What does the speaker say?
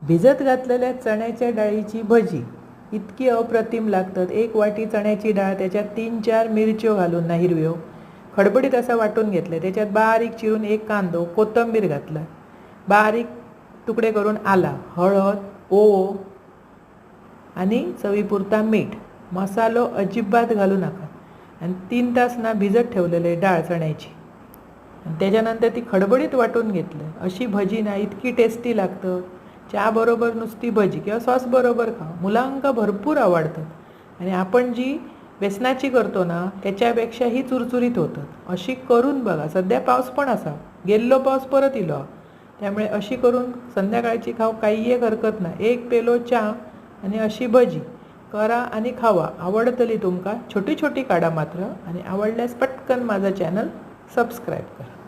भिजत घातलेल्या चण्याच्या डाळीची भजी इतकी अप्रतिम लागतात। 1 वाटी चण्याची डाळ, त्याच्यात 3-4 मिरच्यो घालून ना हिरव्यो खडबडीत असा वाटून घेतले। त्याच्यात बारीक चिरून 1 कांदो, कोथिंबीर घातला, बारीक तुकडे करून आला, हळद, ओवा आणि चवीपुरता मीठ। मसालो अजिबात घालू नका आणि 3 तास ना भिजत ठेवलेले डाळ चण्याची आणि त्याच्यानंतर ती खडबडीत वाटून घेतलं। अशी भजी ना इतकी टेस्टी लागतं। चहा बरोबर नुसती भजी किंवा सॉस बरोबर खा, मुलांका भरपूर आवडतात आणि आपण जी बेसनाची करतो ना त्याच्यापेक्षा ही चुरचुरीत होतात। अशी करून बघा। सध्या पाऊस पण असा, गेल्लो पाऊस परत इलो, त्यामुळे अशी करून संध्याकाळची खाऊ, काही एक हरकत नाही। 1 पेलो चहा आणि अशी भजी करा आणि खावा, आवडतली तुमका। छोटी छोटी काढा मात्र, आणि आवडल्यास पटकन माझा चॅनल सबस्क्राईब करा।